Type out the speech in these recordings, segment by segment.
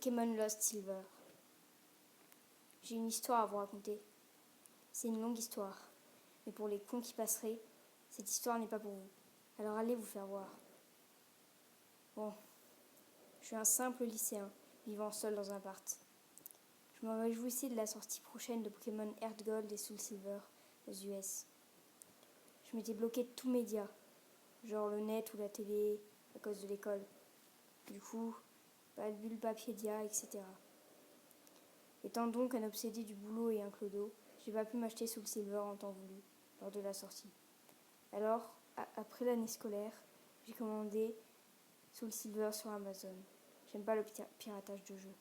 Pokémon Lost Silver. J'ai une histoire à vous raconter. C'est une longue histoire. Mais pour les cons qui passeraient, cette histoire n'est pas pour vous. Alors allez vous faire voir. Bon, je suis un simple lycéen, vivant seul dans un appart. Je me réjouissais de la sortie prochaine de Pokémon Heart Gold et Soul Silver aux US. Je m'étais bloqué de tous médias, genre le net ou la télé, à cause de l'école. Du coup, pas de Bulbapédia, etc. Étant donc un obsédé du boulot et un clodo, j'ai pas pu m'acheter Soul Silver en temps voulu, lors de la sortie. Alors, après l'année scolaire, j'ai commandé Soul Silver sur Amazon. J'aime pas le piratage de jeux.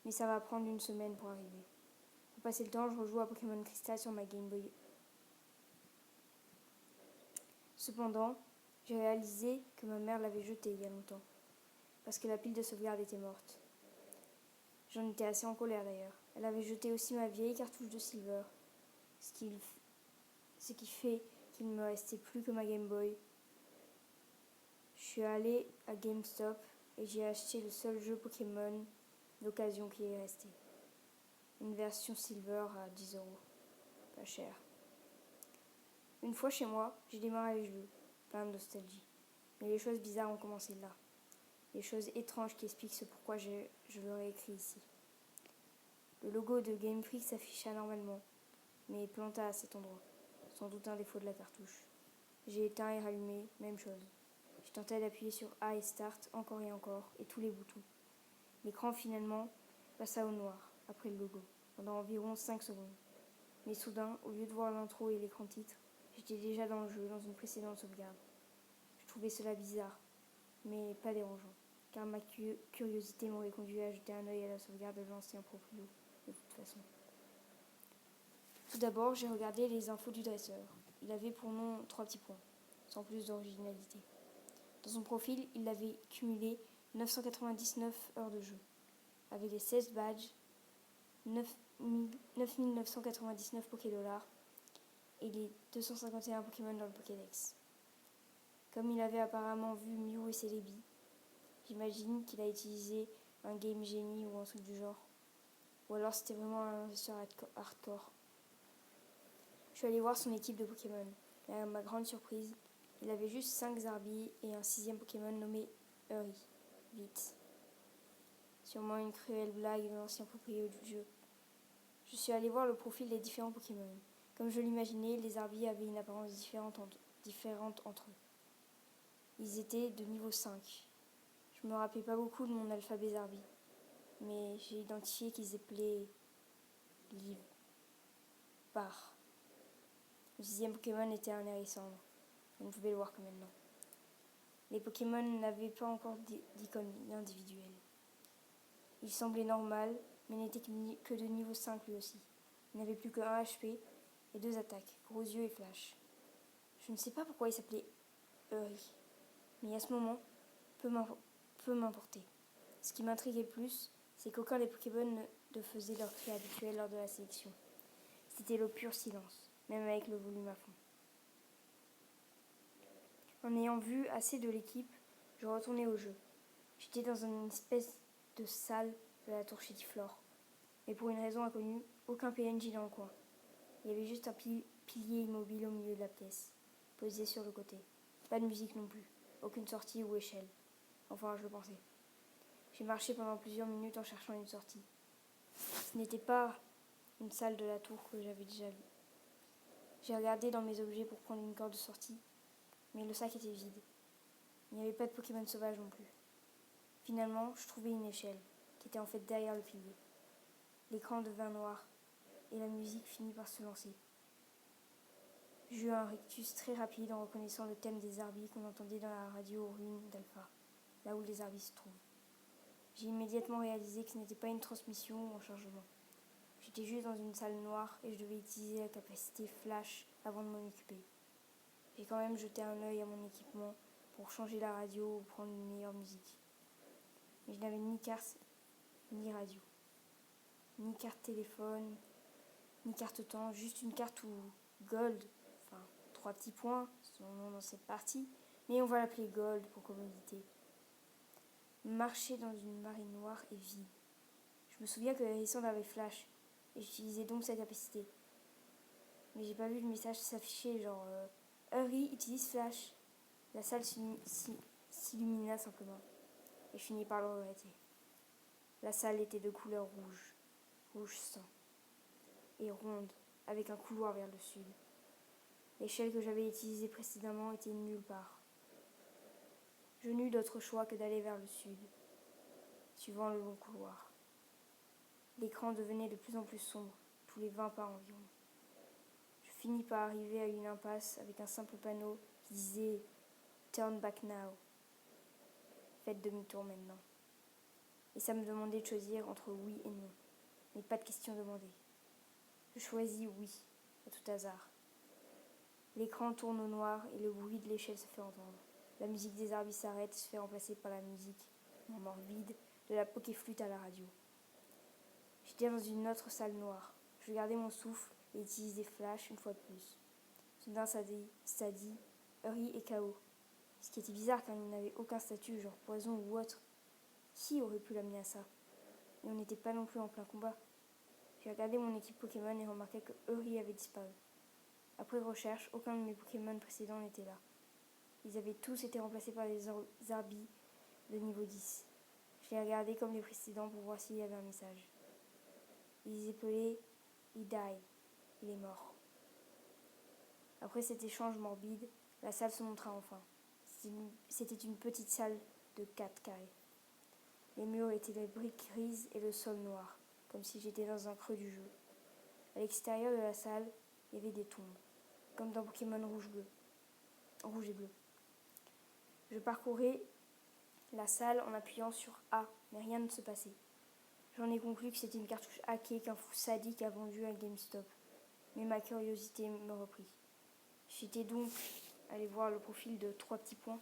Mais ça va prendre une semaine pour arriver. Pour passer le temps, je rejoue à Pokémon Crystal sur ma Game Boy. Cependant, j'ai réalisé que ma mère l'avait jeté il y a longtemps, parce que la pile de sauvegarde était morte. J'en étais assez en colère d'ailleurs. Elle avait jeté aussi ma vieille cartouche de Silver, ce qui fait qu'il ne me restait plus que ma Game Boy. Je suis allée à GameStop et j'ai acheté le seul jeu Pokémon d'occasion qui est resté. Une version Silver à 10 €. Pas cher. Une fois chez moi, j'ai démarré le jeu, plein de nostalgie. Mais les choses bizarres ont commencé là. Les choses étranges qui expliquent ce pourquoi je le réécris ici. Le logo de Game Freak s'afficha normalement, mais planta à cet endroit, sans doute un défaut de la cartouche. J'ai éteint et rallumé, même chose. Je tentais d'appuyer sur A et Start encore et tous les boutons. L'écran finalement passa au noir, après le logo, pendant environ 5 secondes. Mais soudain, au lieu de voir l'intro et l'écran titre, j'étais déjà dans le jeu, dans une précédente sauvegarde. Je trouvais cela bizarre, mais pas dérangeant, car ma curiosité m'aurait conduit à jeter un œil à la sauvegarde de l'ancien proprio, de toute façon. Tout d'abord, j'ai regardé les infos du dresseur. Il avait pour nom 3 petits points, sans plus d'originalité. Dans son profil, il avait cumulé 999 heures de jeu, avec les 16 badges, 9999 Pokédollars et les 251 Pokémon dans le Pokédex. Comme il avait apparemment vu Mew et Celebi, j'imagine qu'il a utilisé un Game Genie ou un truc du genre. Ou alors c'était vraiment un investisseur hardcore. Je suis allé voir son équipe de Pokémon, et à ma grande surprise, il avait juste 5 Zarbi et un 6e Pokémon nommé Uri. Vite. Sûrement une cruelle blague de l'ancien propriétaire du jeu. Je suis allé voir le profil des différents Pokémon. Comme je l'imaginais, les Zarbi avaient une apparence différente entre eux. Ils étaient de niveau 5. Je me rappelais pas beaucoup de mon alphabet Zarbi, mais j'ai identifié qu'ils s'appelaient Liv. Par. Le 6e Pokémon était un Hérissandre. On pouvait le voir comme maintenant. Les Pokémon n'avaient pas encore d'icône individuelle. Il semblait normal, mais n'était que de niveau 5 lui aussi. Il n'avait plus que 1 HP et 2 attaques, gros yeux et flash. Je ne sais pas pourquoi il s'appelait Uri, mais à ce moment, peu m'importer. Ce qui m'intriguait le plus, c'est qu'aucun des Pokémon ne faisait leur cri habituel lors de la sélection. C'était le pur silence, même avec le volume à fond. En ayant vu assez de l'équipe, je retournais au jeu. J'étais dans une espèce de salle de la tour Chétiflore. Mais pour une raison inconnue, aucun PNJ dans le coin. Il y avait juste un pilier immobile au milieu de la pièce, posé sur le côté. Pas de musique non plus, aucune sortie ou échelle. Enfin, je le pensais. J'ai marché pendant plusieurs minutes en cherchant une sortie. Ce n'était pas une salle de la tour que j'avais déjà vue. J'ai regardé dans mes objets pour prendre une corde de sortie, mais le sac était vide. Il n'y avait pas de Pokémon sauvage non plus. Finalement, je trouvais une échelle, qui était en fait derrière le pilier. L'écran devint noir, et la musique finit par se lancer. J'eus un rictus très rapide en reconnaissant le thème des Zarbi qu'on entendait dans la radio aux ruines d'Alpha, là où les Zarbi se trouvent. J'ai immédiatement réalisé que ce n'était pas une transmission ou un chargement. J'étais juste dans une salle noire et je devais utiliser la capacité flash avant de m'en occuper. J'ai quand même jeté un œil à mon équipement pour changer la radio ou prendre une meilleure musique. Mais je n'avais ni carte, ni radio, ni carte téléphone, ni carte temps, juste une carte ou Gold, enfin 3 petits points, son nom dans cette partie, mais on va l'appeler Gold pour commodité. marchait dans une marée noire et vide. Je me souviens que Hérissandre avait Flash, et j'utilisais donc sa capacité. Mais j'ai pas vu le message s'afficher, genre Harry utilise Flash. La salle s'illumina simplement, et je finis par le regretter. La salle était de couleur rouge, rouge sang, et ronde, avec un couloir vers le sud. L'échelle que j'avais utilisée précédemment était nulle part. Je n'eus d'autre choix que d'aller vers le sud, suivant le long couloir. L'écran devenait de plus en plus sombre, tous les 20 pas environ. Je finis par arriver à une impasse avec un simple panneau qui disait « Turn back now ». Faites demi-tour maintenant. Et ça me demandait de choisir entre oui et non, mais pas de question demandée. Je choisis oui, à tout hasard. L'écran tourne au noir et le bruit de l'échelle se fait entendre. La musique des arbres s'arrête et se fait remplacer par la musique, morbide, de la pokéflûte à la radio. J'étais dans une autre salle noire. Je gardais mon souffle et utilisais Flash une fois de plus. Soudain, ça dit Harry est KO. Ce qui était bizarre car il n'avait aucun statut, genre poison ou autre. Qui aurait pu l'amener à ça? Et on n'était pas non plus en plein combat. J'ai regardé mon équipe Pokémon et remarqué que Harry avait disparu. Après recherche, aucun de mes Pokémon précédents n'était là. Ils avaient tous été remplacés par des Zarbi de niveau 10. Je les regardais comme les précédents pour voir s'il y avait un message. Ils appelaient « He died », il est mort. Après cet échange morbide, la salle se montra enfin. C'était une petite salle de 4 carrés. Les murs étaient de briques grises et le sol noir, comme si j'étais dans un creux du jeu. À l'extérieur de la salle, il y avait des tombes, comme dans Pokémon rouge et bleu. Je parcourais la salle en appuyant sur A, mais rien ne se passait. J'en ai conclu que c'était une cartouche hackée qu'un fou sadique a vendue à GameStop. Mais ma curiosité me reprit. J'étais donc allé voir le profil de 3 petits points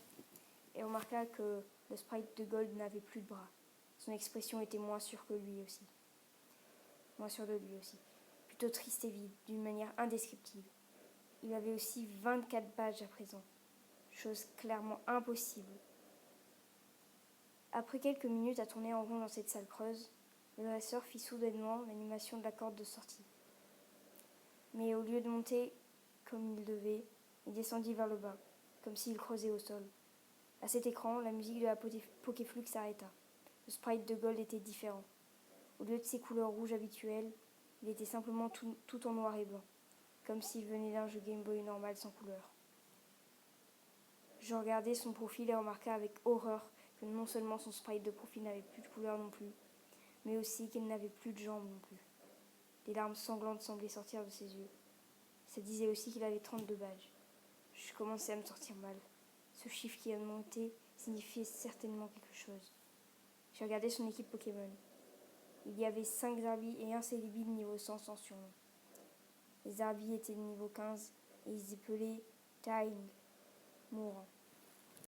et remarqua que le sprite de Gold n'avait plus de bras. Son expression était moins sûre de lui aussi. Plutôt triste et vide, d'une manière indescriptible. Il avait aussi 24 badges à présent. Chose clairement impossible. Après quelques minutes à tourner en rond dans cette salle creuse, le dresseur fit soudainement l'animation de la corde de sortie. Mais au lieu de monter comme il devait, il descendit vers le bas, comme s'il creusait au sol. À cet écran, la musique de la Pokéflux s'arrêta. Le sprite de Gold était différent. Au lieu de ses couleurs rouges habituelles, il était simplement tout en noir et blanc, comme s'il venait d'un jeu Game Boy normal sans couleur. Je regardai son profil et remarqua avec horreur que non seulement son sprite de profil n'avait plus de couleur non plus, mais aussi qu'il n'avait plus de jambes non plus. Des larmes sanglantes semblaient sortir de ses yeux. Ça disait aussi qu'il avait 32 badges. Je commençais à me sentir mal. Ce chiffre qui a monté signifiait certainement quelque chose. J'ai regardé son équipe Pokémon. Il y avait 5 Zarbi et un Celebi de niveau 100 sans surnom. Les Zarbi étaient de niveau 15 et ils s'appelaient Dying, mourant.